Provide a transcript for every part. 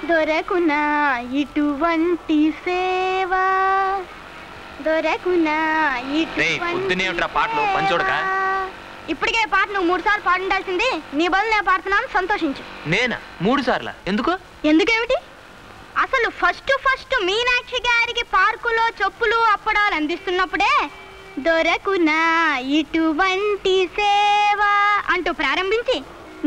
దొరకునా ఇటువంటి సేవ దొరకునా ఇటువంటి పాటలు పంచోడక ఇప్పటికే పాట నువ్వు 3 సార్లు పాడుండాల్సింది నీ బదులు నేను పాడుతున్నాను సంతోషించు. నేనా 3 సార్లా? ఎందుకేమిటి అసలు ఫస్ట్ మీనాక్షి గారికి పార్కులో చెప్పులు అప్పడాలు అందిస్తున్నప్పుడే దొరకునా ఇటువంటి సేవ అంటూ ప్రారంభించి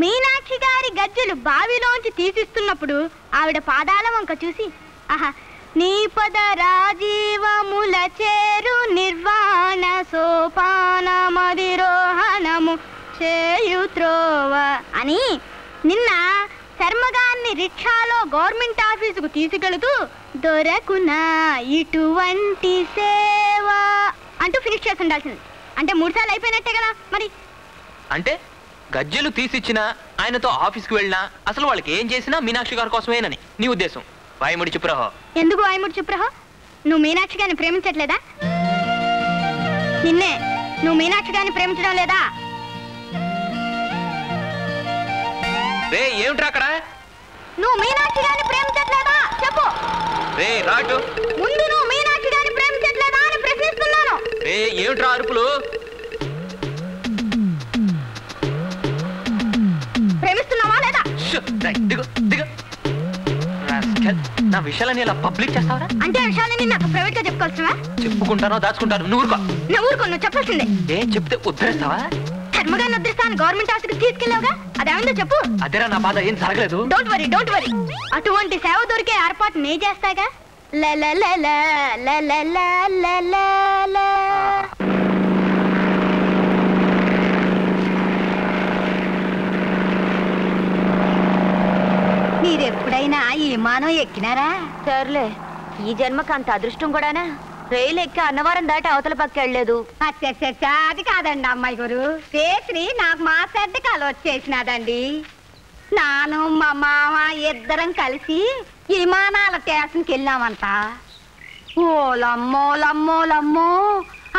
మీనాక్షి గారి గజ్జెలు బావిలోంచి తీసిస్తున్నప్పుడు ఆవిడ పాదాల వంక చూసి ఆహా నీ పద రాజీవముల చేరు నిర్వాణ సోపానమధిరోహణము చేయుత్రోవ అని నిన్న శర్మగారిని రిక్షాలో గవర్నమెంట్ ఆఫీసుకు తీసుకెళుతూ దొరకునా ఇటువంటి సేవ అంటూ ఫినిష్ చేసి ఉండాల్సింది. అంటే 3 సార్లు అయిపోయినట్టే కదా మరి. అంటే గజ్జెలు తీసిచ్చినా ఆయనతో ఆఫీస్కి వెళ్ళినా అసలు వాళ్ళకి ఏం చేసినా మీనాక్షి గారి కోసమేనని నీ ఉద్దేశం. వాయిముడి చెప్పురాహో. ఎందుకు వాయిముడి చెప్పురాహో? నువ్వు మీనాక్షి గారిని ప్రేమించట్లేదా? నిన్నే నువ్వు మీనాక్షి గారిని ప్రేమించడం లేదా? రే ఏమిట్రా అక్కడ? నువ్వు మీనాక్షి గారిని ప్రేమించట్లేదా చెప్పు. రే రాటు ముందు నువ్వు మీనాక్షి గారిని ప్రేమించట్లేదా అని ప్రశ్నిస్తున్నాను. రే ఏమిట్రా అరుపులు? ప్రేమిస్తున్నావా లేదా? దిగు దిగు. నా విషయాలని ఇలా పబ్లిక్ చేస్తావరా? అంటే విషయాలని నాకు ప్రైవేట్ గా చెప్పుకోవచ్చువా? చెప్పుకుంటానో దాచుకుంటాను. నువ్వు ఊరుకో. నువ్వు చెప్పాల్సిందే. ఏం చెప్తే ఉద్ధరిస్తావా? ధర్మగారిని ఉద్ధరిస్తాను గవర్నమెంట్ ఆఫీస్కి తీసుకెళ్ళావుగా అదేమైందో చెప్పు. అదేరా నా బాధ. ఏం జరగలేదు. డోంట్ వరీ అటువంటి సేవ దొరికే ఏర్పాటు నే చేస్తాగా. మీరెప్పుడైనా ఈ విమానం ఎక్కినారా? సర్లే ఈ జన్మకు అంత అదృష్టం కూడానా? రైలు ఎక్కి అన్నవరం దాటి అవతల పక్క వెళ్ళలేదు. అది కాదండి అమ్మాయి గారు. రేత్రి నాకు మా పెద్ద కళ వచ్చేసినదండి. నాను మా మామ ఇద్దరం కలిసి విమానాల స్టేషన్కి వెళ్ళామంట. ఓలమ్మో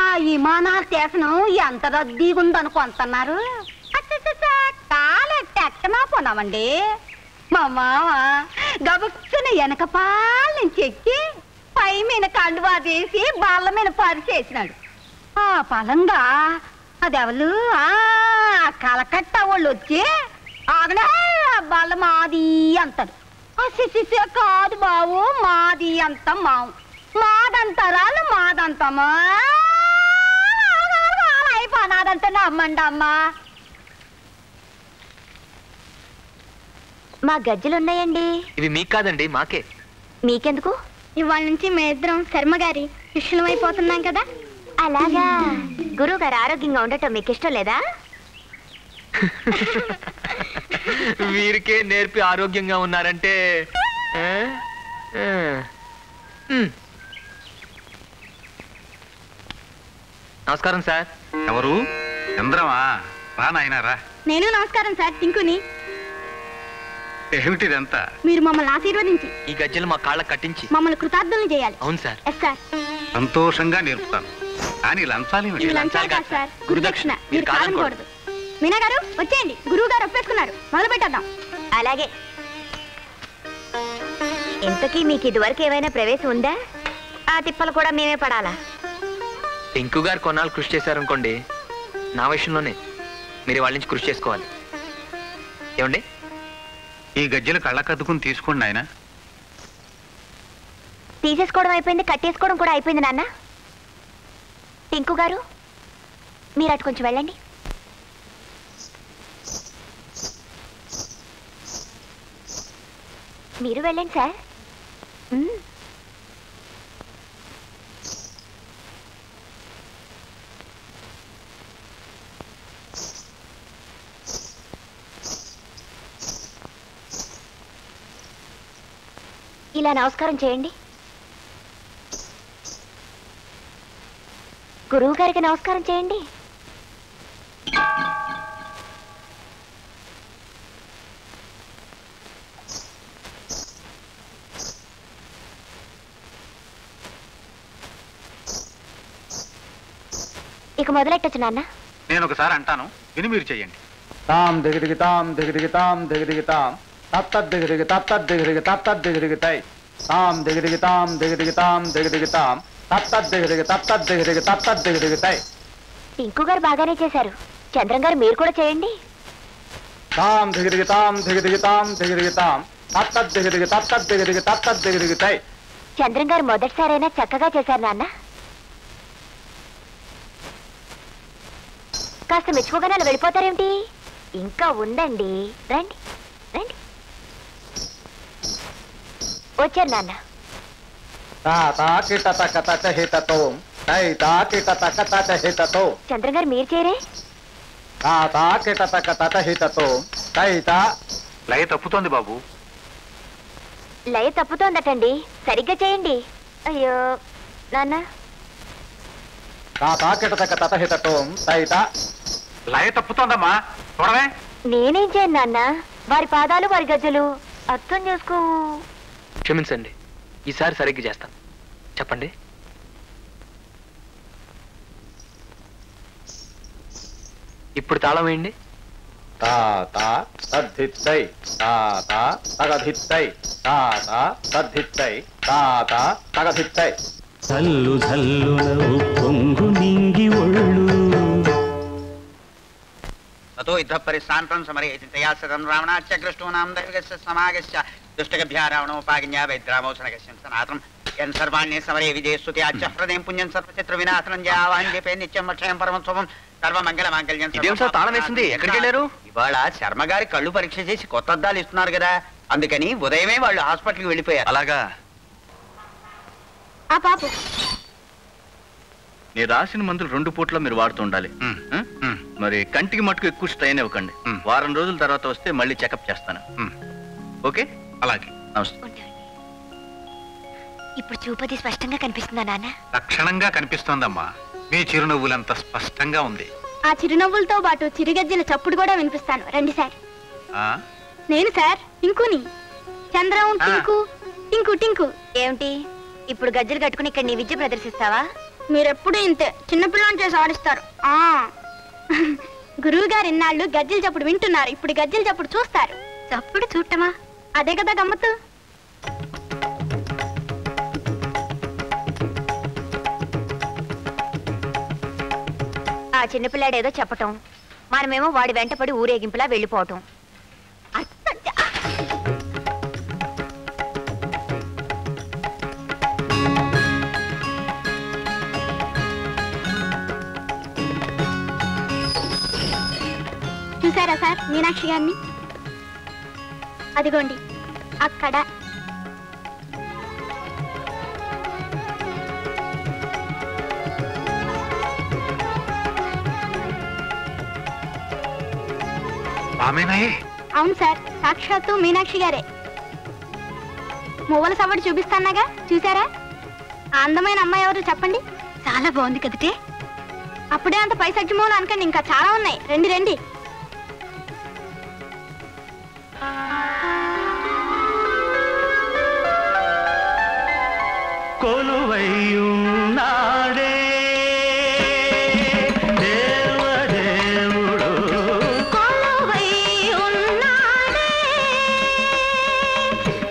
ఆ విమానాల స్టేషన్ ఎంత రద్దీగా ఉందనుకుంటున్నారు. కాలెట్టెక్కనా పోనామండి. మా మామ గబుక్కున వెనక పాల నుంచి ఎక్కి పై మీద కండువా తీసి బల్ల మీద పరిచేసినాడు. ఆ పలంగా అదెవరు కలకట్ట వాళ్ళు వచ్చి ఆగనే బల్ల మాది అంటారు. కాదు బావు మాది అంత మాదంటారాళ్ళు మాదంతమా అయిపోనాదంటే నమ్మండి అమ్మా. మా గజ్జలున్నాయండి. ఇవి మీకు కాదండి మాకే. మీకెందుకు? ఇవాళ నుంచి మేమిద్దరం శర్మగారి శిష్యులం అయిపోతున్నాం కదా. అలాగా. గురువు గారు ఆరోగ్యంగా ఉండటం మీకు ఇష్టం లేదా? వీరికే నేర్పి ఆరోగ్యంగా ఉన్నారంటే నమస్కారం సార్. ఎవరు? చంద్రమా? రా నాయనారా. నేను నమస్కారం సార్. టింకుని. ఏమిటిదంతా? మీరు మమ్మల్ని ఆశీర్వదించి ఈ గజ్జలు మా కాళ్ళ కట్టించి మమ్మల్ని కృతార్థులను చేయాలి. అవును సార్. Yes sir. సంతోషంగా నేర్పుతాను. కానీ లంచాలు కాదు సార్, గురుదక్షిణ. మీరు కాదనకూడదు. మీనా గారు వచ్చేయండి. గురువు గారు ఒప్పేసుకున్నారు. మొదలు పెట్టేద్దాం. అలాగే. ఇంతకీ మీకు ఇదివరకు ఏమైనా ప్రవేశం ఉందా? ఆ తిప్పలు కూడా మేమే పడాలా? టింకు గారు కొన్నాళ్ళు కృషి చేశారనుకోండి, నా విషయంలోనే మీరు వాళ్ళ నుంచి కృషి చేసుకోవాలి. ఏమండి? ఈ గజ్జలు కళ్ళకద్దుకుని తీసుకోండి ఆయన. తీసేసుకోవడం అయిపోయింది, కట్టేసుకోవడం కూడా అయిపోయింది నాన్న. టింకు గారు మీరు అటు కొంచెం వెళ్ళండి. మీరు వెళ్ళండి సార్. ఇలా నమస్కారం చేయండి. గురువు గారికి నమస్కారం చేయండి. ఇక మొదలెట్టచ్చు నాన్న. నేను ఒకసారి అంటాను, విని మీరు చెయ్యండి. తాం దిగదిగితాం దిగదిగితాం దిగదిగితాం తత్తద్దిగిరిగి తత్తద్దిగిరిగి తత్తద్దిగిరిగితై తాం దిగిరిగి తాం దిగిరిగి తాం దిగిరిగి తాం తత్తద్దిగిరిగి తత్తద్దిగిరిగి తత్తద్దిగిరిగితై. టింకు గారు బాగానే చేశారు. చంద్రం గారు మీరు కూడా చేయండి. తాం దిగిరిగి తాం దిగిరిగి తాం దిగిరిగి తాం తత్తద్దిగిరిగి తత్తద్దిగిరిగి తత్తద్దిగిరిగితై. చంద్రం గారు మొదటిసారైనా చక్కగా చేశారు నాన్న. కాస్త మెచ్చుకోగానే అలా వెళ్ళిపోతారేమిటి? ఇంకా ఉందండి, రండి రండి. వచ్చారు నాన్న. చంద్రం గారు మీరు చేరే. లయ తప్పుతోంది బాబు. లయ తప్పుతోందటండి, సరిగ్గా చేయండి. అయ్యో నాన్న. లయ తప్పుతోందమ్మా, చూడవే. నేనేం చేయను నాన్న, వారి పాదాలు వారి గజ్జలు అర్థం చేసుకో. క్షమించండి, ఈసారి సరిగ్గా చేస్తాను. చెప్పండి. ఇప్పుడు తాళం వేయండి. జల్లు జల్లున పొంగు నింగి ఒళ్ళు ततो युद्ध परिश्रांतं समरयति तया सदं रावणाच्च कृष्णूनां दैवस्य समागस्य दुष्टगभ्या रावणोपाज्ञा वैद्रामोसनगस्य सनातनं यन् सर्वाण्ये समरे विजयस्तुत्याच्च हृदयं पुण्यं सर्वचित्र विनाशनं जयावाञ्जपे नित्यं वक्षयं परमस्वभं సర్వమంగళమాంగళ్యం. ఇదేం సార్ తాళం వేసింది? ఎక్కడికి వెళ్ళారు? ఇవాళ శర్మ గారి కళ్ళు పరీక్ష చేసి కొత్త అద్దాలు ఇస్తున్నారు కదా, అందుకని ఉదయమే వాళ్ళు హాస్పిటల్కి వెళ్ళిపోయారు. అలాగా? ఆ పాపు నేను రాసిన మందులు 2 పూట్ల మీరు వాడుతూ ఉండాలి. మరి కంటికి మట్టుకు ఎక్కువ స్ట్రైన్ ఇవ్వకండి. వారం రోజుల తర్వాత వస్తే మళ్ళీ చెకప్ చేస్తాను. ఓకే? అలాగే. నమస్తే. ఇప్పుడు చూపది స్పష్టంగా కనిపిస్తుందా నాన్న? లక్షణంగా కనిపిస్తోందమ్మా. మీ చిరునవ్వులంత స్పష్టంగా ఉంది. ఆ చిరునవ్వులతో పాటు చిరుగజ్జల చప్పుడు కూడా వినిపిస్తాను. రండి సార్. నేను సార్ టింకుని. చంద్రం టింకు టింకు టింకు. ఏమిటి ఇప్పుడు గజ్జలు కట్టుకుని ఇక్కడ నీ విద్య ప్రదర్శిస్తావా? మీరెప్పుడు ఇంతే చిన్నపిల్లని చేసి ఆడిస్తారు. గురువు గారు ఇన్నాళ్ళు గజ్జల చప్పుడు వింటున్నారు, ఇప్పుడు గజ్జల చప్పుడు చూస్తారు. చప్పుడు చూడటమా? అదే కదా గమ్మత్తు. ఆ చిన్నపిల్లాడేదో చెప్పటం, మనమేమో వాడి వెంటపడి ఊరేగింపులా వెళ్ళిపోవటం. చూసారా సార్ మీనాక్షి గారిని? అదిగోండి అక్కడ. అవును సార్, సాక్షాత్తు మీనాక్షి గారే. మువ్వల సవడి చూపిస్తాన్నాగా, చూసారా? ఆ అందమైన అమ్మాయి ఎవరు చెప్పండి? చాలా బాగుంది కదటే. అప్పుడే అంత పైసజ్జి మూల అనకండి, ఇంకా చాలా ఉన్నాయి. రండి రండి. కొలువైయున్నాడే దేవదేవుడు, కొలువైయున్నాడే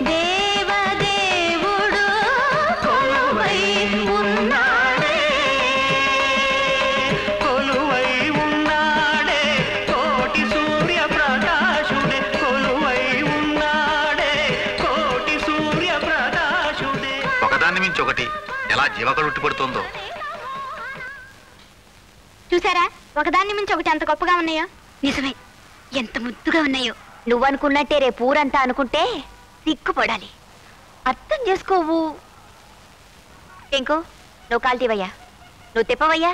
దేవదేవుడు, కొలువైయున్నాడే కొలువై ఉన్నాడే కోటి సూర్య ప్రకాశుడే, కొలువై ఉన్నాడే కోటి సూర్య ప్రకాశుడే. ఒకదాన్ని మించి ఒకటి ఎలా జీవకలు ఉట్టిపడుతుందో. చూసారా ఒకదాన్ని మించి ఒకటి ఎంత గొప్పగా ఉన్నాయో. నిజమే, ఎంత ముద్దుగా ఉన్నాయో. నువ్వనుకున్నట్టే రేపు ఊరంతా అనుకుంటే సిగ్గుపడాలి. అర్థం చేసుకోవు. ఇంకో నువ్వు కాల్తీవయ్యా, నువ్వు తిప్పవయ్యా.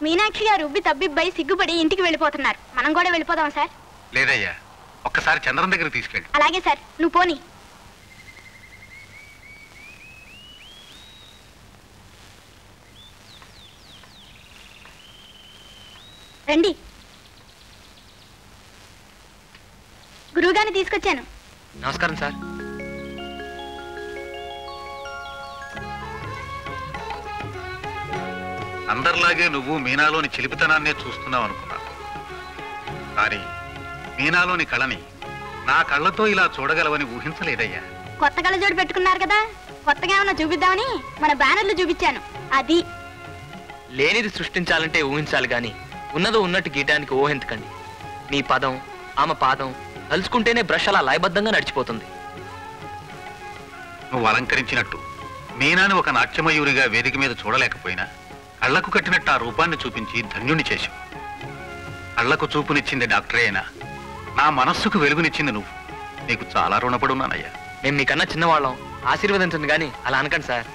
మీనాక్షి గారు ఉబ్బి తబ్బిబ్బై సిగ్గుపడి ఇంటికి వెళ్ళిపోతున్నారు. మనం కూడా వెళ్ళిపోదాం సార్. లేదయ్యా, ఒక్కసారి చంద్రం దగ్గరికి తీసుకెళ్ళి. అలాగే సార్, నువ్వు పోనీ. రండి. గురువుగారిని తీసుకొచ్చాను. నమస్కారం సార్. అందరిలాగే నువ్వు మీనాలోని చిలిపితనాన్నే చూస్తున్నావు అనుకున్నాను. కానీ మీనాలోని కళని నా కళ్ళతో ఇలా చూడగలవని ఊహించలేదయ్యా. కొత్త కళ్ళజోడు పెట్టుకున్నారు కదా, కొత్తగా ఏమన్నా చూపిద్దామని మన బ్యానర్లు చూపించాను. అది లేనిది సృష్టించాలంటే ఊహించాలి గాని ఉన్నదో ఉన్నట్టు గీయడానికి ఊహెంతకండి. మీ పదం ఆమె పాదం తలుచుకుంటేనే బ్రష్ అలా లయబద్ధంగా నడిచిపోతుంది. నువ్వు అలంకరించినట్టు మీనాని ఒక నాట్యమయూరిగా వేదిక మీద చూడలేకపోయినా కళ్ళకు కట్టినట్టు ఆ రూపాన్ని చూపించి ధన్యుని చేశావు. కళ్ళకు చూపునిచ్చింది డాక్టరే అయినా నా మనస్సుకు వెలుగునిచ్చింది నువ్వు. నీకు చాలా రుణపడున్నానయ్యా. మేము మీకన్నా చిన్నవాళ్ళం, ఆశీర్వదించండి కానీ అలా అనకండి సార్.